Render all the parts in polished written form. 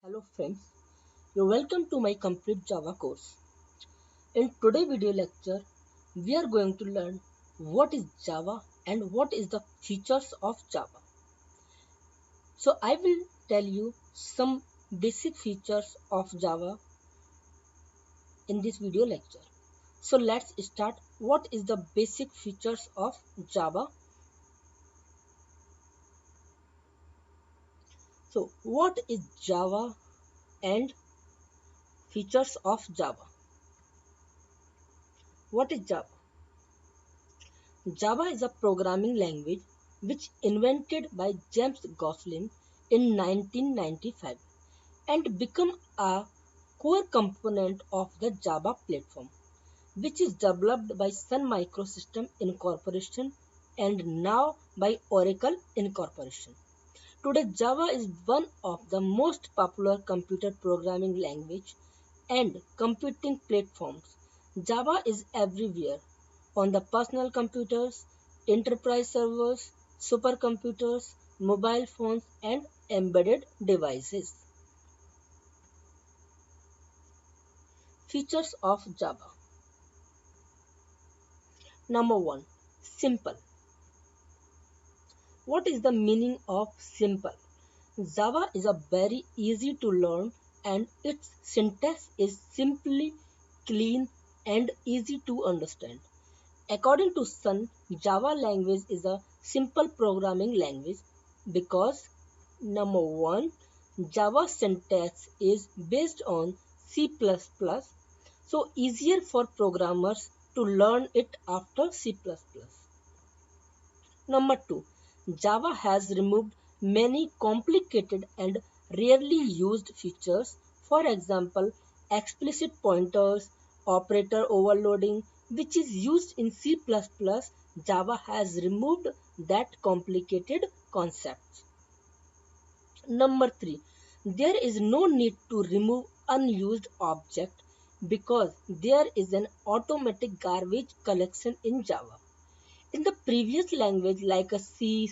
Hello friends, you're welcome to my complete Java course. In today's video lecture, we are going to learn what is Java and what is the features of Java. So I will tell you some basic features of Java in this video lecture. So let's start. What is the basic features of Java? So what is Java and features of Java? What is Java? Java is a programming language which invented by James Gosling in 1995 and become a core component of the Java platform, which is developed by Sun Microsystem Incorporation and now by Oracle Incorporation. Today, Java is one of the most popular computer programming language and computing platforms. Java is everywhere on the personal computers, enterprise servers, supercomputers, mobile phones, and embedded devices. Features of Java. Number 1. Simple. What is the meaning of simple? Java is a very easy to learn and its syntax is simply clean and easy to understand. According to Sun, Java language is a simple programming language because number 1, Java syntax is based on C++, so easier for programmers to learn it after C++. Number 2, Java has removed many complicated and rarely used features, for example, explicit pointers, operator overloading, which is used in C++. Java has removed that complicated concepts. Number 3, there is no need to remove unused object because there is an automatic garbage collection in Java. In the previous language like a C++,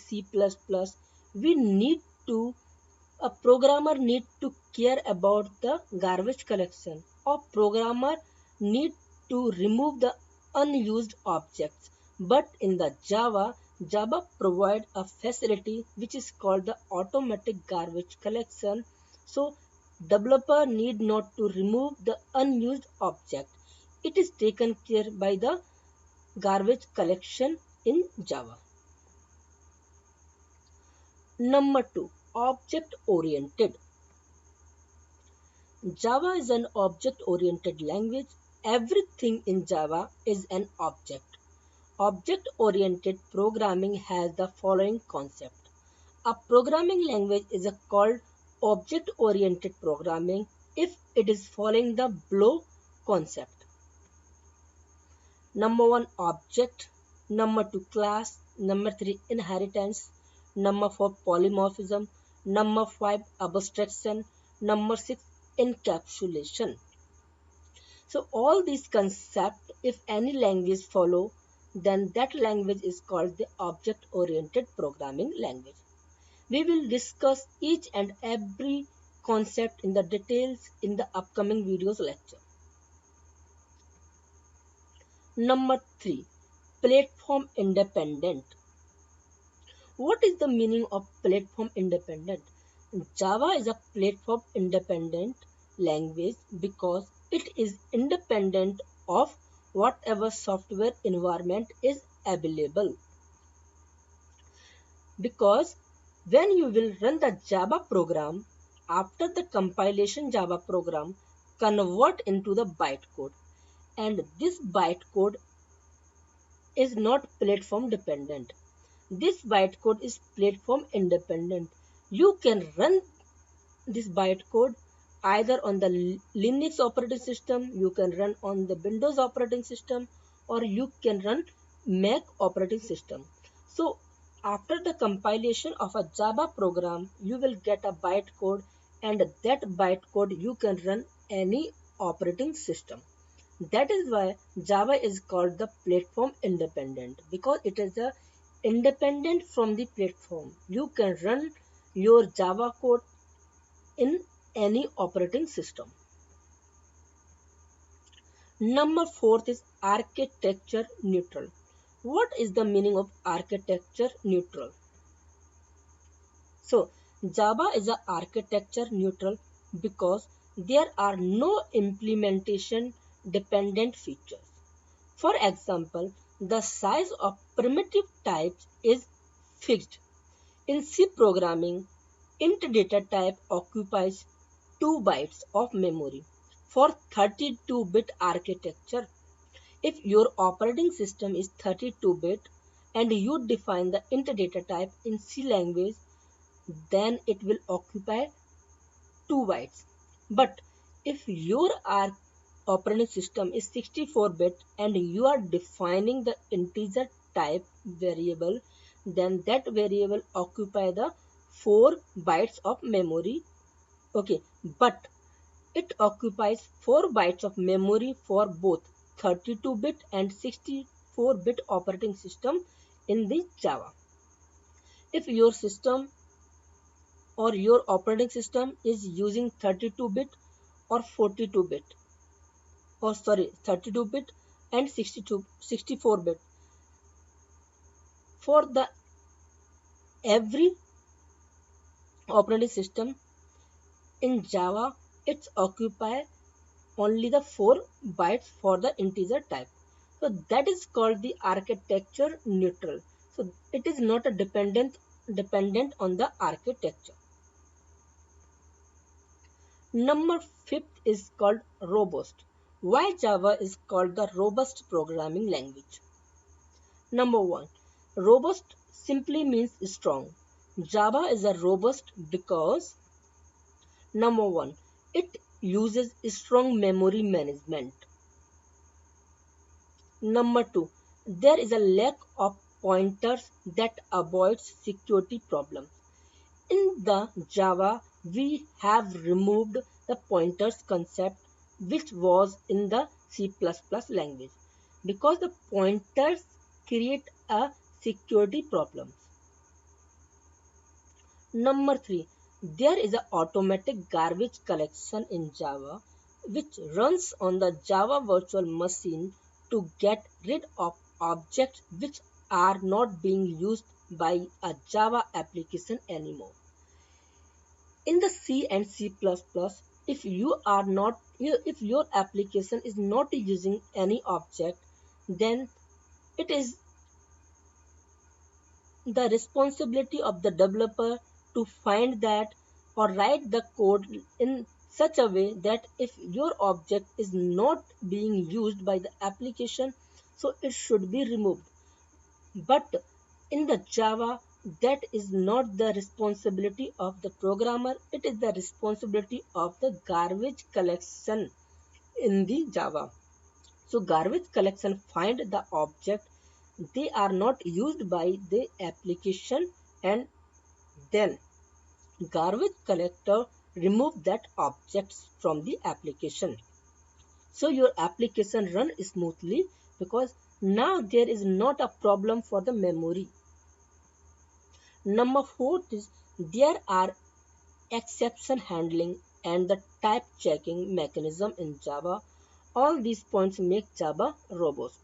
we need to, a programmer need to care about the garbage collection or programmer need to remove the unused objects. But in the Java provide a facility which is called the automatic garbage collection. So developer need not to remove the unused object. It is taken care by the garbage collection in Java. Number 2, object-oriented. Java is an object-oriented language. Everything in Java is an object. Object-oriented programming has the following concept. A programming language is called object-oriented programming if it is following the below concept. Number 1, object. Number 2, class. Number 3, inheritance. Number 4, polymorphism. Number 5, abstraction. Number 6, encapsulation. So all these concepts, if any language follow, then that language is called the object-oriented programming language. We will discuss each and every concept in the details in the upcoming videos lecture. Number 3, platform independent. What is the meaning of platform independent? Java is a platform independent language because it is independent of whatever software environment is available. Because when you will run the Java program, after the compilation Java program convert into the bytecode, and this bytecode is not platform dependent. This bytecode is platform independent. You can run this bytecode either on the Linux operating system, you can run on the Windows operating system, or you can run Mac operating system. So after the compilation of a Java program, you will get a bytecode, and that bytecode you can run any operating system. That is why Java is called the platform independent, because it is independent from the platform. You can run your Java code in any operating system. Number 4 is architecture neutral. What is the meaning of architecture neutral? So, Java is a architecture neutral because there are no implementation dependent features. For example, the size of primitive types is fixed. In C programming, int data type occupies 2 bytes of memory. For 32-bit architecture, if your operating system is 32-bit and you define the int data type in C language, then it will occupy 2 bytes. But if your operating system is 64-bit and you are defining the integer type variable, then that variable occupy the 4 bytes of memory. Okay, but it occupies 4 bytes of memory for both 32-bit and 64-bit operating system in the Java. If your system or your operating system is using 32-bit or 42-bit, or sorry, 32-bit and 64-bit, for the every operating system in Java, it's occupy only the 4 bytes for the integer type. So that is called the architecture neutral. So it is not a dependent on the architecture. Number 5 is called robust. Why Java is called the robust programming language? Number 1, robust simply means strong. Java is a robust because number 1, it uses strong memory management. Number 2, there is a lack of pointers that avoids security problems. In the Java, we have removed the pointers concept which was in the C++ language because the pointers create a security problem. Number 3, there is an automatic garbage collection in Java which runs on the Java virtual machine to get rid of objects which are not being used by a Java application anymore. In the C and C++, if your application is not using any object, then it is the responsibility of the developer to find that or write the code in such a way that if your object is not being used by the application, so it should be removed. But in the Java, that is not the responsibility of the programmer, it is the responsibility of the garbage collection in the Java. So garbage collection find the object they are not used by the application, and then garbage collector remove that objects from the application. So your application run smoothly because now there is not a problem for the memory. Number 4 is there are exception handling and the type checking mechanism in Java. All these points make Java robust.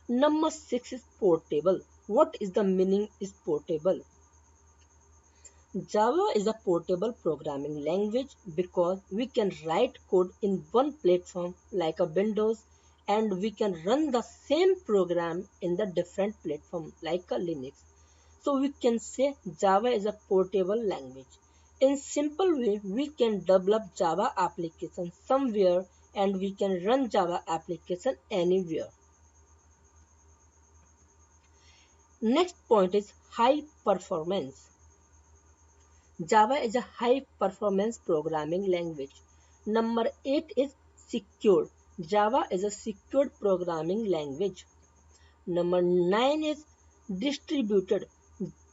Number 6 is portable. What is the meaning is portable? Java is a portable programming language because we can write code in one platform like a Windows, and we can run the same program in the different platform like a Linux. So we can say Java is a portable language. In simple way, we can develop Java application somewhere and we can run Java application anywhere. Next point is high performance. Java is a high performance programming language. Number 8 is secure. Java is a secured programming language. Number 9 is distributed.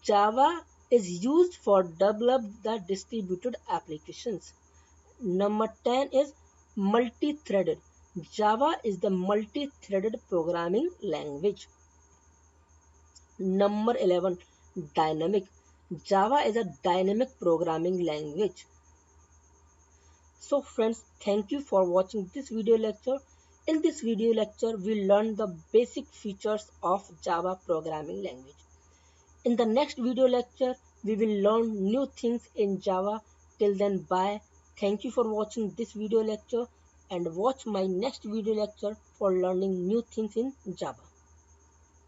Java is used for develop the distributed applications. Number 10 is multi-threaded. Java is the multi-threaded programming language. Number 11, dynamic. Java is a dynamic programming language. So friends, thank you for watching this video lecture. In this video lecture, we learned the basic features of Java programming language. In the next video lecture, we will learn new things in Java. Till then, bye. Thank you for watching this video lecture and watch my next video lecture for learning new things in Java.